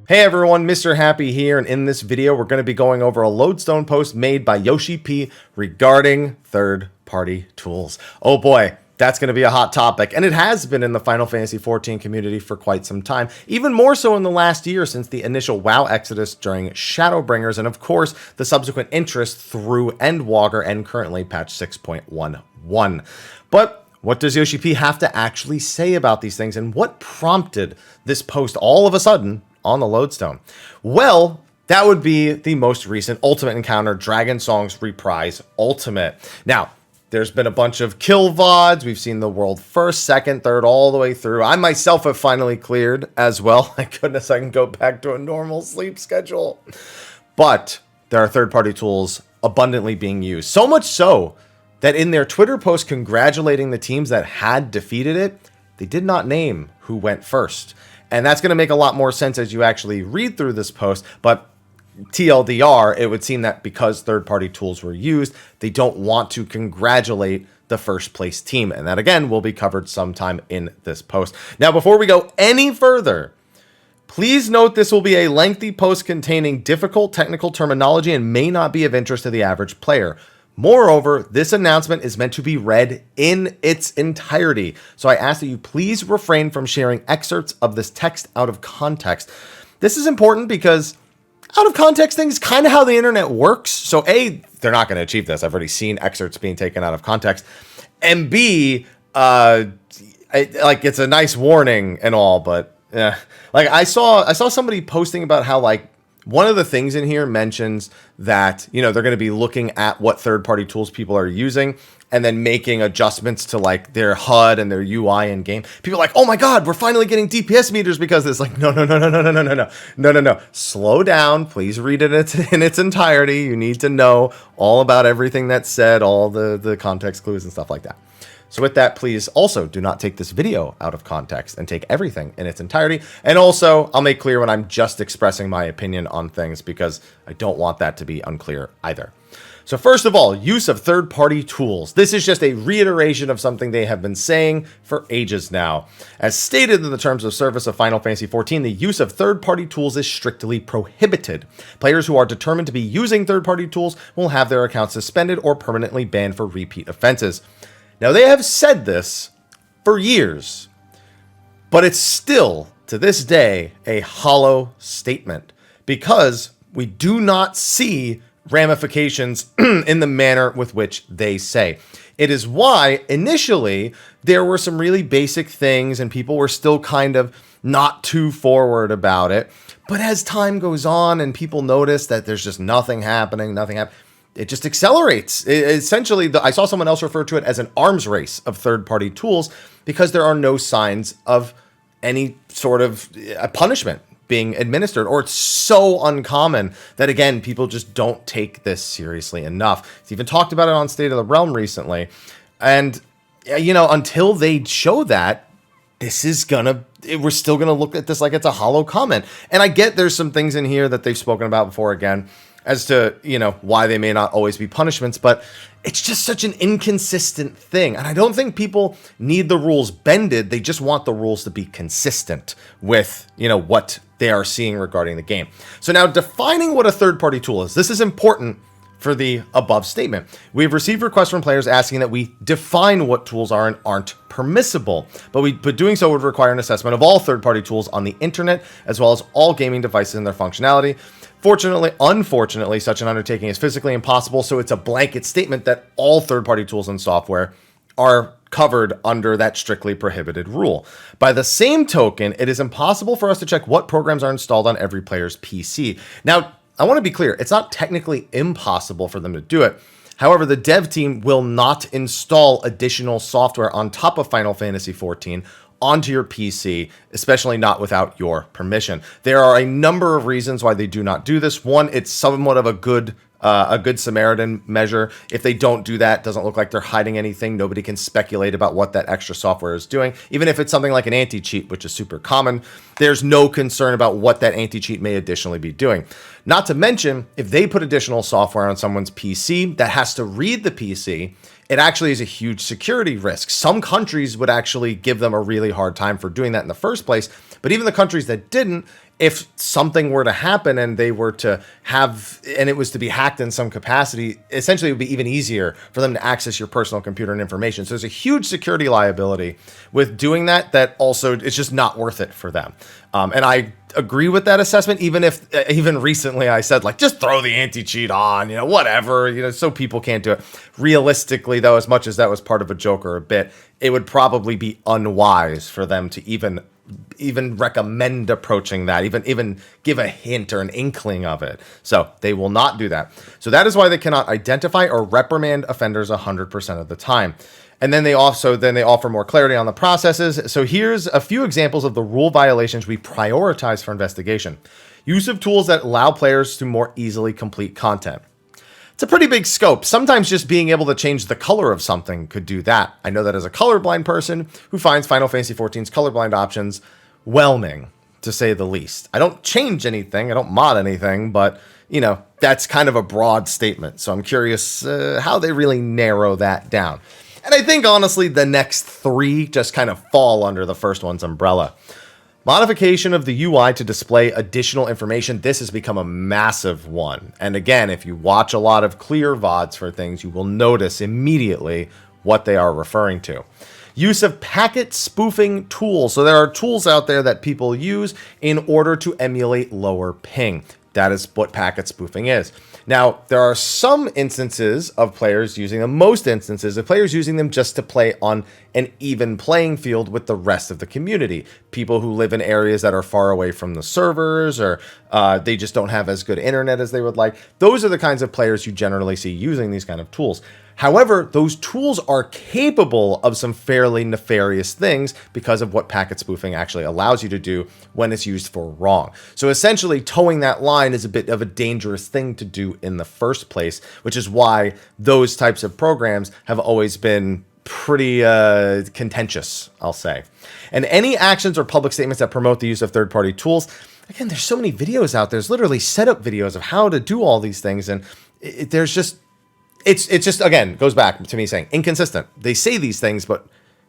Hey everyone, Mr. Happy here, and in this video we're going to be going over a lodestone post made by Yoshi-P regarding third-party tools. Oh boy, that's going to be a hot topic, and it has been in the Final Fantasy XIV community for quite some time, even more so in the last year since the initial WoW exodus during Shadowbringers, and of course the subsequent interest through Endwalker and currently patch 6.11. But what does Yoshi-P have to actually say about these things, and what prompted this post all of a sudden on the lodestone? Well, that would be the most recent Ultimate Encounter Dragon Songs Reprise Ultimate. Now, there's been a bunch of kill VODs. We've seen the world first, second, third, all the way through. I myself have finally cleared as well. Thank goodness I can go back to a normal sleep schedule. But there are third-party tools abundantly being used. So much so that in their Twitter post congratulating the teams that had defeated it, they did not name who went first. And that's going to make a lot more sense as you actually read through this post. But TLDR, it would seem that because third-party tools were used, they don't want to congratulate the first place team. And that, again, will be covered sometime in this post. Now, before we go any further, please note this will be a lengthy post containing difficult technical terminology and may not be of interest to the average player. Moreover, this announcement is meant to be read in its entirety, so I ask that you please refrain from sharing excerpts of this text out of context. This is important because out of context things is kind of how the internet works. So A, they're not going to achieve this. I've already seen excerpts being taken out of context. And B, it's a nice warning and all, but yeah. Like I saw somebody posting about how one of the things in here mentions that, they're going to be looking at what third-party tools people are using and then making adjustments to their HUD and their UI in game. People are like, oh my God, we're finally getting DPS meters because of this. No. Slow down. Please read it in its entirety. You need to know all about everything that's said, all the context clues and stuff like that. So with that, please also do not take this video out of context and take everything in its entirety. And also, I'll make clear when I'm just expressing my opinion on things because I don't want that to be unclear either. So first of all, use of third-party tools. This is just a reiteration of something they have been saying for ages now. As stated in the terms of service of Final Fantasy XIV, the use of third-party tools is strictly prohibited. Players who are determined to be using third-party tools will have their accounts suspended or permanently banned for repeat offenses. Now, they have said this for years, but it's still, to this day, a hollow statement because we do not see ramifications in the manner with which they say. It is why, initially, there were some really basic things and people were still kind of not too forward about it. But as time goes on and people notice that there's just nothing happening, it just accelerates. Essentially, I saw someone else refer to it as an arms race of third-party tools because there are no signs of any sort of punishment being administered, or it's so uncommon that, again, people just don't take this seriously enough. It's even talked about it on State of the Realm recently. And, until they show that, we're still going to look at this like it's a hollow comment. And I get there's some things in here that they've spoken about before, again, as to, why they may not always be punishments, but it's just such an inconsistent thing. And I don't think people need the rules bended. They just want the rules to be consistent with, what they are seeing regarding the game. So now defining what a third-party tool is. This is important for the above statement. We've received requests from players asking that we define what tools are and aren't permissible, but doing so would require an assessment of all third-party tools on the internet, as well as all gaming devices and their functionality. Unfortunately, such an undertaking is physically impossible, so it's a blanket statement that all third-party tools and software are covered under that strictly prohibited rule. By the same token, it is impossible for us to check what programs are installed on every player's PC. Now, I want to be clear, it's not technically impossible for them to do it. However, the dev team will not install additional software on top of Final Fantasy XIV onto your PC, especially not without your permission. There are a number of reasons why they do not do this. One, it's somewhat of a good Samaritan measure. If they don't do that, it doesn't look like they're hiding anything. Nobody can speculate about what that extra software is doing. Even if it's something like an anti-cheat, which is super common, there's no concern about what that anti-cheat may additionally be doing. Not to mention, if they put additional software on someone's PC that has to read the PC, it actually is a huge security risk. Some countries would actually give them a really hard time for doing that in the first place. But even the countries that didn't, if something were to happen and they were to have, and it was to be hacked in some capacity, essentially it would be even easier for them to access your personal computer and information. So there's a huge security liability with doing that, that also it's just not worth it for them. And I agree with that assessment, even if, even recently I said, like, just throw the anti-cheat on, whatever, so people can't do it. Realistically, though, as much as that was part of a joke or a bit, it would probably be unwise for them to even recommend approaching that, even give a hint or an inkling of it. So they will not do that. So that is why they cannot identify or reprimand offenders 100% of the time. And then they offer more clarity on the processes. So here's a few examples of the rule violations we prioritize for investigation. Use of tools that allow players to more easily complete content. It's a pretty big scope. Sometimes just being able to change the color of something could do that. I know that as a colorblind person who finds Final Fantasy XIV's colorblind options whelming, to say the least. I don't change anything. I don't mod anything, but, that's kind of a broad statement. So I'm curious how they really narrow that down. And I think, honestly, the next three just kind of fall under the first one's umbrella. Modification of the UI to display additional information. This has become a massive one. And again, if you watch a lot of clear VODs for things, you will notice immediately what they are referring to. Use of packet spoofing tools. So there are tools out there that people use in order to emulate lower ping. That is what packet spoofing is. Now, there are some instances of players using them, most instances of players using them just to play on an even playing field with the rest of the community. People who live in areas that are far away from the servers, or they just don't have as good internet as they would like. Those are the kinds of players you generally see using these kind of tools. However, those tools are capable of some fairly nefarious things because of what packet spoofing actually allows you to do when it's used for wrong. So essentially, towing that line is a bit of a dangerous thing to do in the first place, which is why those types of programs have always been pretty contentious, I'll say. And any actions or public statements that promote the use of third-party tools, again, there's so many videos out there. There's literally setup videos of how to do all these things, and there's just... It's just, again, goes back to me saying inconsistent. They say these things, but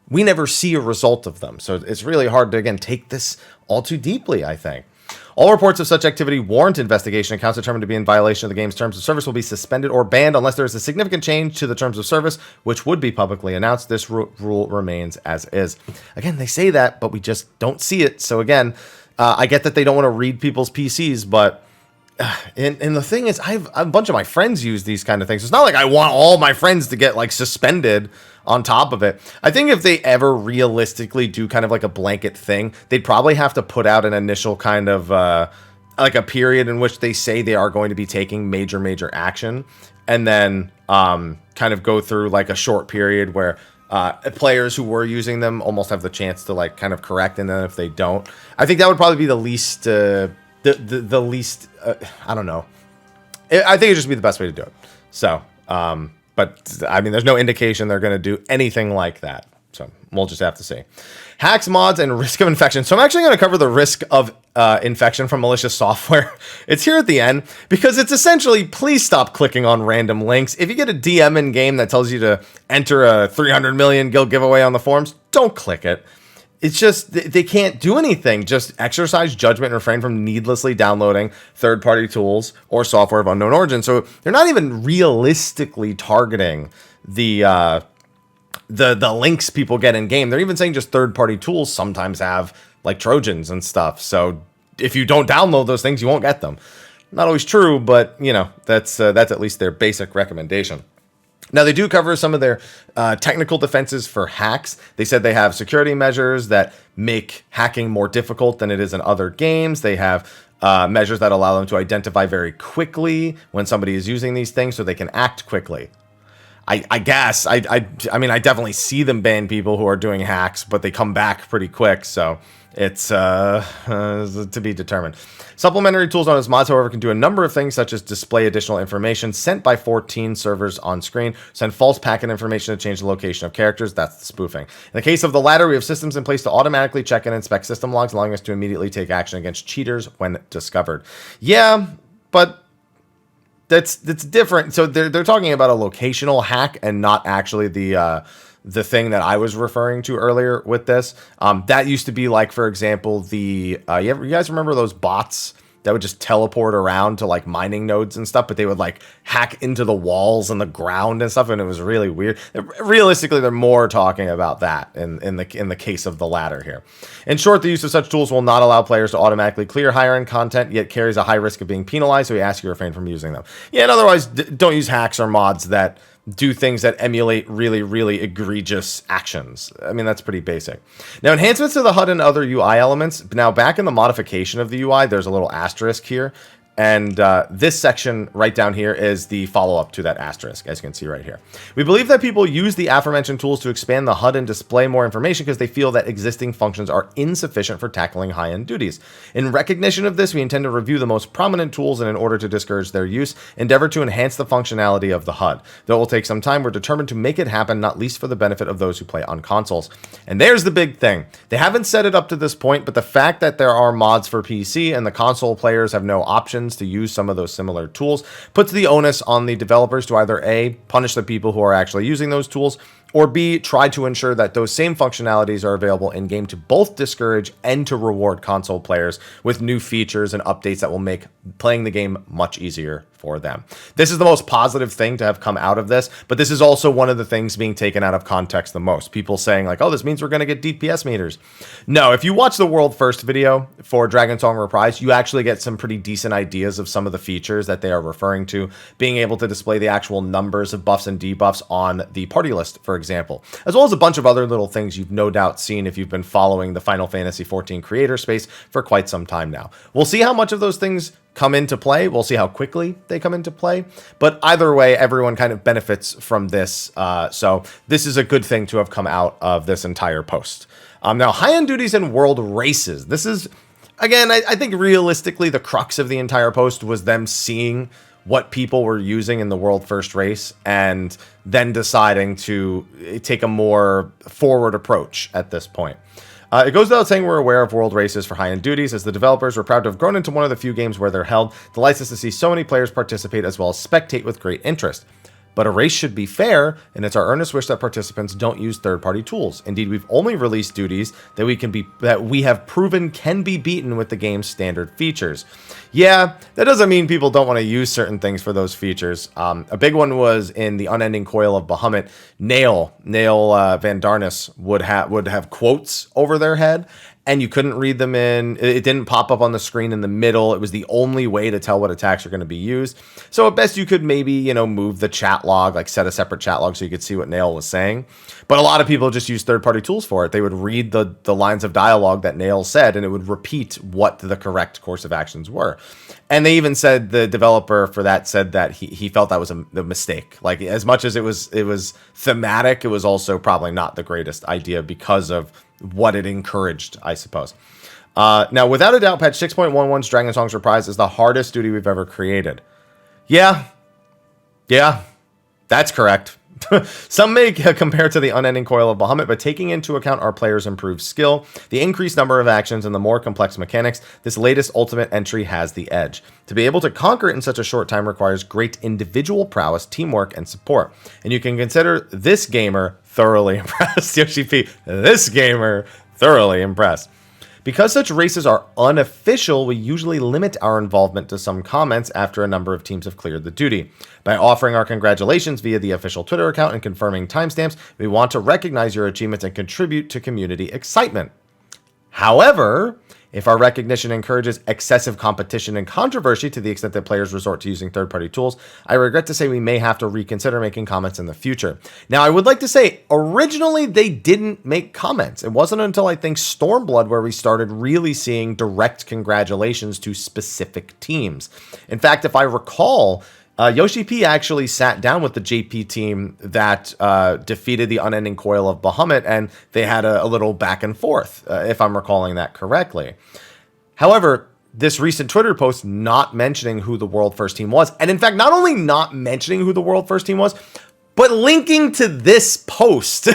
we never see a result of them. So it's really hard to, again, take this all too deeply, I think. All reports of such activity warrant investigation. Accounts determined to be in violation of the game's terms of service will be suspended or banned unless there is a significant change to the terms of service, which would be publicly announced. This rule remains as is. Again, they say that, but we just don't see it. So again, I get that they don't want to read people's PCs, but... And the thing is, I have a bunch of my friends use these kind of things. It's not like I want all my friends to get like suspended on top of it. I think if they ever realistically do kind of like a blanket thing, they'd probably have to put out an initial kind of like a period in which they say they are going to be taking major action, and then kind of go through like a short period where players who were using them almost have the chance to like kind of correct, and then if they don't, I think that would probably be the least... The least, I don't know. I think it'd just be the best way to do it. So, but I mean, there's no indication they're going to do anything like that. So we'll just have to see. Hacks, mods, and risk of infection. So I'm actually going to cover the risk of infection from malicious software. It's here at the end because it's essentially, please stop clicking on random links. If you get a DM in game that tells you to enter a 300 million guild giveaway on the forums, don't click it. It's just, they can't do anything. Just exercise judgment and refrain from needlessly downloading third-party tools or software of unknown origin. So they're not even realistically targeting the links people get in game. They're even saying just third-party tools sometimes have like Trojans and stuff. So if you don't download those things, you won't get them. Not always true, but that's at least their basic recommendation. Now, they do cover some of their technical defenses for hacks. They said they have security measures that make hacking more difficult than it is in other games. They have measures that allow them to identify very quickly when somebody is using these things so they can act quickly. I guess. I mean, I definitely see them ban people who are doing hacks, but they come back pretty quick, so it's to be determined. Supplementary tools known as mods, however, can do a number of things, such as display additional information sent by 14 servers on screen, send false packet information to change the location of characters. That's the spoofing. In the case of the latter, we have systems in place to automatically check and inspect system logs, allowing us to immediately take action against cheaters when discovered. Yeah, but that's different. So they're talking about a locational hack and not actually the thing that I was referring to earlier with this. That used to be like, for example, you guys remember those bots that would just teleport around to like mining nodes and stuff, but they would like hack into the walls and the ground and stuff, and it was really weird. Realistically, they're more talking about that in the case of the latter here. In short, the use of such tools will not allow players to automatically clear higher end content, yet carries a high risk of being penalized, so we ask you to refrain from using them. Yeah, and otherwise, don't use hacks or mods that do things that emulate really, really egregious actions. I mean, that's pretty basic. Now, enhancements to the HUD and other UI elements. Now, back in the modification of the UI, there's a little asterisk here. And this section right down here is the follow-up to that asterisk, as you can see right here. We believe that people use the aforementioned tools to expand the HUD and display more information because they feel that existing functions are insufficient for tackling high-end duties. In recognition of this, we intend to review the most prominent tools, and in order to discourage their use, endeavor to enhance the functionality of the HUD. Though it will take some time, we're determined to make it happen, not least for the benefit of those who play on consoles. And there's the big thing. They haven't set it up to this point, but the fact that there are mods for PC and the console players have no options to use some of those similar tools puts the onus on the developers to either A, punish the people who are actually using those tools, or B, try to ensure that those same functionalities are available in-game to both discourage and to reward console players with new features and updates that will make playing the game much easier for them. This is the most positive thing to have come out of this, but this is also one of the things being taken out of context the most. People saying like, oh, this means we're going to get DPS meters. No, if you watch the world first video for Dragon Song Reprise, you actually get some pretty decent ideas of some of the features that they are referring to, being able to display the actual numbers of buffs and debuffs on the party list, for example, as well as a bunch of other little things you've no doubt seen if you've been following the Final Fantasy XIV creator space for quite some time now. We'll see how much of those things come into play. We'll see how quickly they come into play. But either way, everyone kind of benefits from this. So this is a good thing to have come out of this entire post. Now, high-end duties and world races. This is, again, I think realistically, the crux of the entire post was them seeing what people were using in the world first race and then deciding to take a more forward approach at this point. It goes without saying we're aware of world races for high-end duties. As the developers, we're proud to have grown into one of the few games where they're held. Delights us to see so many players participate as well as spectate with great interest. But a race should be fair, and it's our earnest wish that participants don't use third-party tools. Indeed, we've only released duties that we have proven can be beaten with the game's standard features. Yeah, that doesn't mean people don't want to use certain things for those features. A big one was in the Unending Coil of Bahamut. Nail Van Darnus would have quotes over their head, and you couldn't read them in. It didn't pop up on the screen in the middle. It was the only way to tell what attacks are going to be used. So at best, you could maybe, move the chat log, like set a separate chat log so you could see what Nail was saying. But a lot of people just use third-party tools for it. They would read the lines of dialogue that Nail said, and it would repeat what the correct course of actions were. And they even said, the developer for that said that he felt that was a mistake. Like, as much as it was thematic, it was also probably not the greatest idea because of what it encouraged, I suppose. Now, without a doubt, patch 6.11's Dragon Song's Reprise is the hardest duty we've ever created. Yeah, that's correct. Some may compare to the Unending Coil of Bahamut, but taking into account our players' improved skill, the increased number of actions, and the more complex mechanics, this latest ultimate entry has the edge. To be able to conquer it in such a short time requires great individual prowess, teamwork, and support. And you can consider this gamer thoroughly impressed. Yoshi-P, this gamer thoroughly impressed. Because such races are unofficial, we usually limit our involvement to some comments after a number of teams have cleared the duty. By offering our congratulations via the official Twitter account and confirming timestamps, we want to recognize your achievements and contribute to community excitement. However, if our recognition encourages excessive competition and controversy to the extent that players resort to using third-party tools, I regret to say we may have to reconsider making comments in the future. Now, I would like to say, originally they didn't make comments. It wasn't until, I think, Stormblood where we started really seeing direct congratulations to specific teams. In fact, if I recall, Yoshi-P actually sat down with the JP team that defeated the Unending Coil of Bahamut, and they had a little back and forth, if I'm recalling that correctly. However, this recent Twitter post not mentioning who the World First Team was, and in fact, not only not mentioning who the World First Team was, but linking to this post.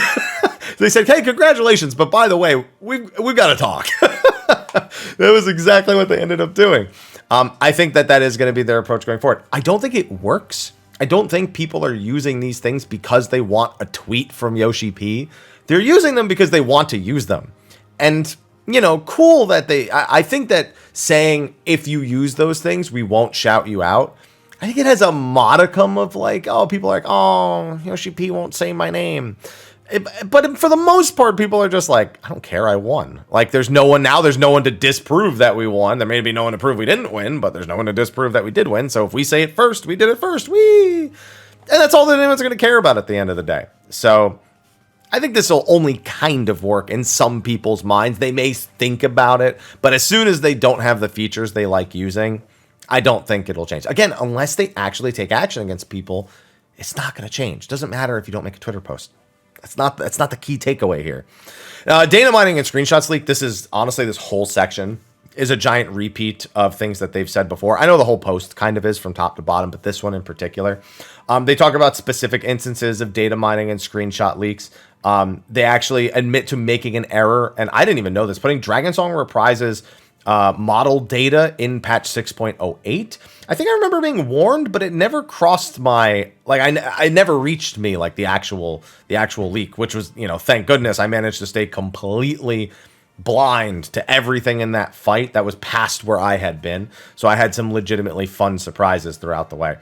They said, hey, congratulations, but by the way, we've got to talk. That was exactly what they ended up doing. I think that is going to be their approach going forward. I don't think it works. I don't think people are using these things because they want a tweet from Yoshi-P. They're using them because they want to use them. And, you know, cool that I think that saying, if you use those things, we won't shout you out, I think it has a modicum of like, oh, people are like, oh, Yoshi-P won't say my name. But for the most part, people are just like, I don't care, I won. Like, there's no one to disprove that we won. There may be no one to prove we didn't win, but there's no one to disprove that we did win. So if we say it first, we did it first. Whee! And that's all that anyone's going to care about at the end of the day. So I think this will only kind of work in some people's minds. They may think about it, but as soon as they don't have the features they like using, I don't think it'll change. Again, unless they actually take action against people, it's not going to change. Doesn't matter if you don't make a Twitter post. That's not the key takeaway here. Data mining and screenshots leak. This is honestly, this whole section is a giant repeat of things that they've said before. I know the whole post kind of is from top to bottom, but this one in particular, they talk about specific instances of data mining and screenshot leaks. They actually admit to making an error, and I didn't even know this, putting Dragon Song Reprise's model data in patch 6.08. I think I remember being warned, but it never crossed my, like, I never reached me, like, the actual leak, which was, you know, thank goodness I managed to stay completely blind to everything in that fight that was past where I had been. So I had some legitimately fun surprises throughout the way.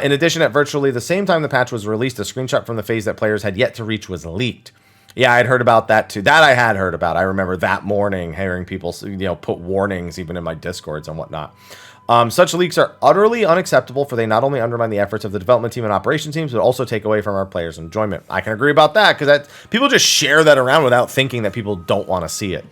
In addition, at virtually the same time the patch was released, a screenshot from the phase that players had yet to reach was leaked. Yeah, I'd heard about that too. That I had heard about. I remember that morning hearing people, you know, put warnings even in my Discords and whatnot. Such leaks are utterly unacceptable, for they not only undermine the efforts of the development team and operations teams, but also take away from our players' enjoyment. I can agree about that, because people just share that around without thinking that people don't want to see it.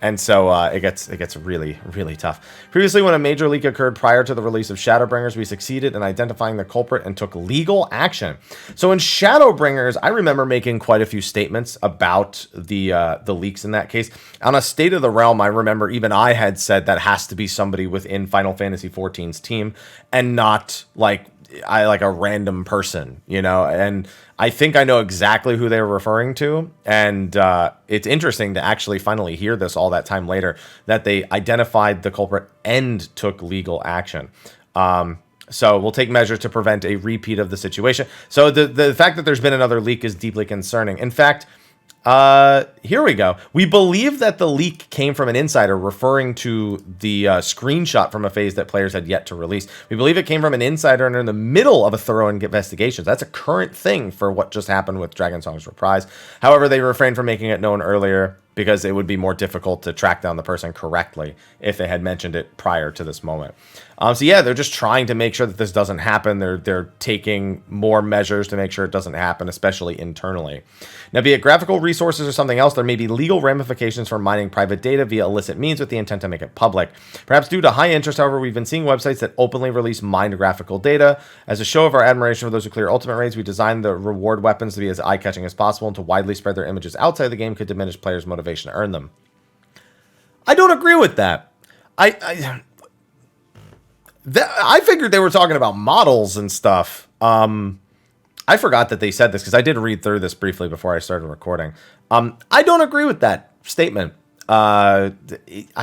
And so it gets really, really tough. Previously, when a major leak occurred prior to the release of Shadowbringers, we succeeded in identifying the culprit and took legal action. So in Shadowbringers, I remember making quite a few statements about the leaks in that case. On a State of the Realm, I remember even I had said that has to be somebody within Final Fantasy XIV's team and not like a random person, you know, and I think I know exactly who they were referring to. And it's interesting to actually finally hear this all that time later, that they identified the culprit and took legal action. So we'll take measures to prevent a repeat of the situation. So the fact that there's been another leak is deeply concerning. In fact, here we go. We believe that the leak came from an insider, referring to the screenshot from a phase that players had yet to release. We believe it came from an insider and in the middle of a thorough investigation. That's a current thing for what just happened with Dragon Song's Reprise. However, they refrained from making it known earlier because it would be more difficult to track down the person correctly if they had mentioned it prior to this moment. So yeah, they're just trying to make sure that this doesn't happen. They're taking more measures to make sure it doesn't happen, especially internally. Now, be it graphical resources or something else, there may be legal ramifications for mining private data via illicit means with the intent to make it public. Perhaps due to high interest, however, we've been seeing websites that openly release mined graphical data. As a show of our admiration for those who clear ultimate raids, we designed the reward weapons to be as eye-catching as possible, and to widely spread their images outside the game could diminish players' motivation to earn them. I don't agree with that. I figured they were talking about models and stuff. I forgot that they said this because I did read through this briefly before I started recording. I don't agree with that statement. I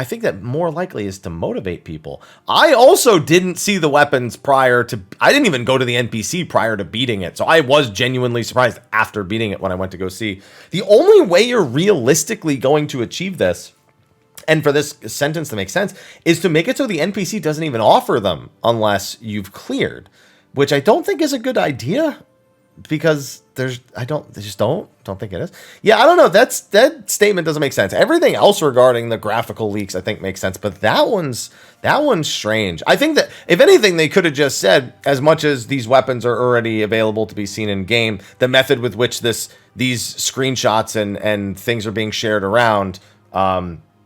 think that more likely is to motivate people. I also didn't see the weapons prior to... I didn't even go to the NPC prior to beating it, so I was genuinely surprised after beating it when I went to go see. The only way you're realistically going to achieve this, and for this sentence to make sense, is to make it so the NPC doesn't even offer them unless you've cleared, which I don't think is a good idea, because I just don't think it is. Yeah, I don't know. That statement doesn't make sense. Everything else regarding the graphical leaks, I think, makes sense, but that one's strange. I think that if anything, they could have just said, as much as these weapons are already available to be seen in game, the method with which these screenshots and things are being shared around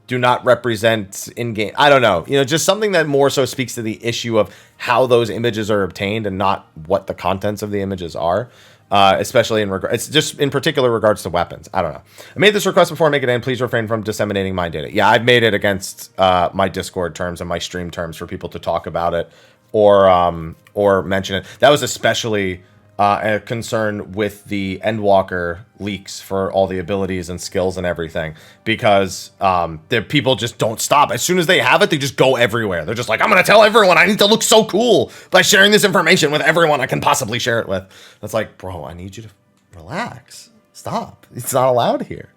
do not represent in-game. I don't know. You know, just something that more so speaks to the issue of how those images are obtained and not what the contents of the images are. Especially it's just in particular regards to weapons. I don't know. I made this request before I make it in. Please refrain from disseminating my data. Yeah, I've made it against my Discord terms and my stream terms for people to talk about it or mention it. That was especially a concern with the Endwalker leaks for all the abilities and skills and everything, because the people just don't stop. As soon as they have it, they just go everywhere. They're just like, I'm going to tell everyone I need to look so cool by sharing this information with everyone I can possibly share it with. That's like, bro, I need you to relax. Stop. It's not allowed here.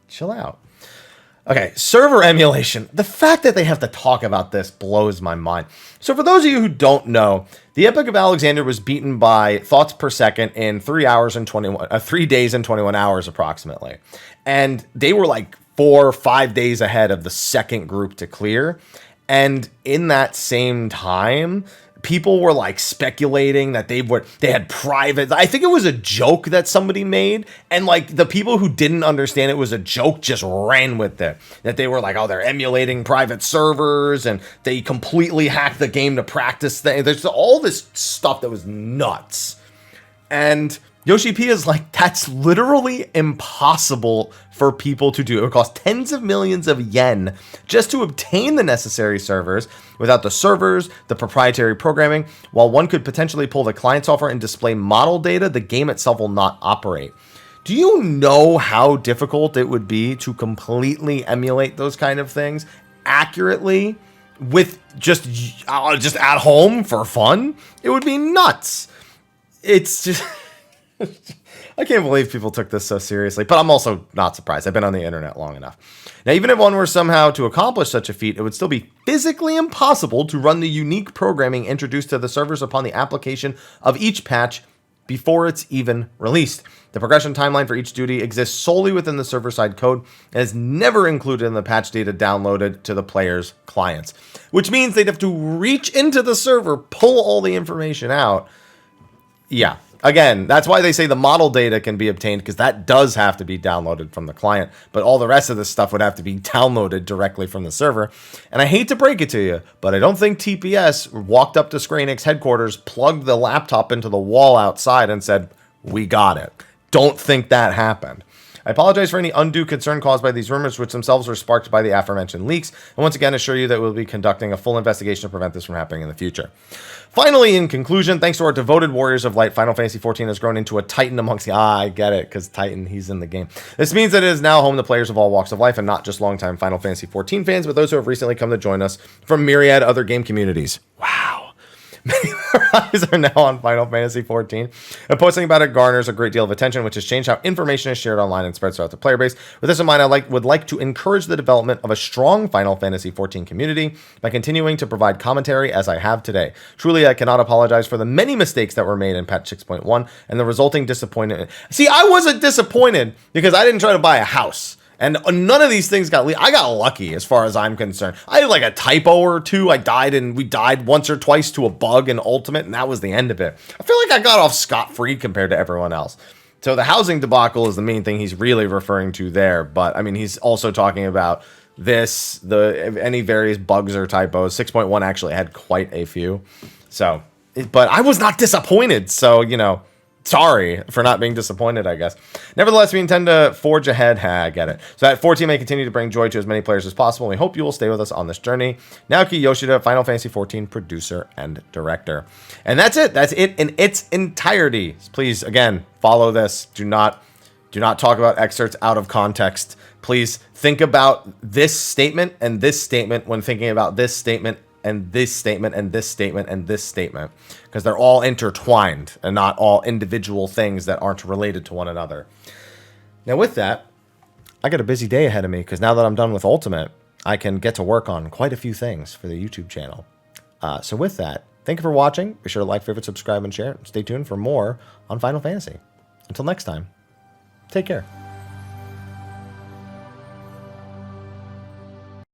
Chill out. Okay, server emulation. The fact that they have to talk about this blows my mind. So for those of you who don't know, the Epic of Alexander was beaten by thoughts per second in 3 days and 21 hours approximately. And they were like 4 or 5 days ahead of the second group to clear. And in that same time, people were like speculating that they had private. I think it was a joke that somebody made, and like the people who didn't understand it was a joke just ran with it. That they were like, oh, they're emulating private servers, and they completely hacked the game to practice things. There's all this stuff that was nuts, and Yoshi-P is like, that's literally impossible for people to do. It would cost tens of millions of yen just to obtain the necessary servers. Without the servers, the proprietary programming, while one could potentially pull the client software and display model data, the game itself will not operate. Do you know how difficult it would be to completely emulate those kind of things accurately with just at home for fun? It would be nuts. It's just... I can't believe people took this so seriously, but I'm also not surprised. I've been on the internet long enough. Now, even if one were somehow to accomplish such a feat, it would still be physically impossible to run the unique programming introduced to the servers upon the application of each patch before it's even released. The progression timeline for each duty exists solely within the server-side code and is never included in the patch data downloaded to the player's clients, which means they'd have to reach into the server, pull all the information out. Yeah. Again, that's why they say the model data can be obtained, because that does have to be downloaded from the client. But all the rest of this stuff would have to be downloaded directly from the server. And I hate to break it to you, but I don't think TPS walked up to Square Enix headquarters, plugged the laptop into the wall outside, and said, we got it. Don't think that happened. I apologize for any undue concern caused by these rumors, which themselves were sparked by the aforementioned leaks, and once again assure you that we'll be conducting a full investigation to prevent this from happening in the future. Finally, in conclusion, thanks to our devoted Warriors of Light, Final Fantasy XIV has grown into a titan amongst the... I get it, because Titan, he's in the game. This means that it is now home to players of all walks of life, and not just longtime Final Fantasy XIV fans, but those who have recently come to join us from myriad other game communities. Wow. Many of our eyes are now on Final Fantasy XIV, and posting about it garners a great deal of attention, which has changed how information is shared online and spreads throughout the player base. With this in mind, I would like to encourage the development of a strong Final Fantasy XIV community by continuing to provide commentary as I have today. Truly, I cannot apologize for the many mistakes that were made in patch 6.1 and the resulting disappointment. See, I wasn't disappointed because I didn't try to buy a house. And none of these things got leaked. I got lucky as far as I'm concerned. I had like a typo or two. We died once or twice to a bug in Ultimate, and that was the end of it. I feel like I got off scot-free compared to everyone else. So the housing debacle is the main thing he's really referring to there. But I mean, he's also talking about any various bugs or typos. 6.1 actually had quite a few. So, but I was not disappointed. So, sorry for not being disappointed, I guess. Nevertheless, we intend to forge ahead. I get it. So that 14 may continue to bring joy to as many players as possible. We hope you will stay with us on this journey. Naoki Yoshida, Final Fantasy XIV producer and director. And that's it. That's it in its entirety. Please, again, follow this. Do not talk about excerpts out of context. Please think about this statement and this statement when thinking about this statement and this statement and this statement and this statement, because they're all intertwined and not all individual things that aren't related to one another. Now with that, I got a busy day ahead of me, because now that I'm done with Ultimate, I can get to work on quite a few things for the YouTube channel. So with that, thank you for watching. Be sure to like, favorite, subscribe, and share. Stay tuned for more on Final Fantasy. Until next time, take care.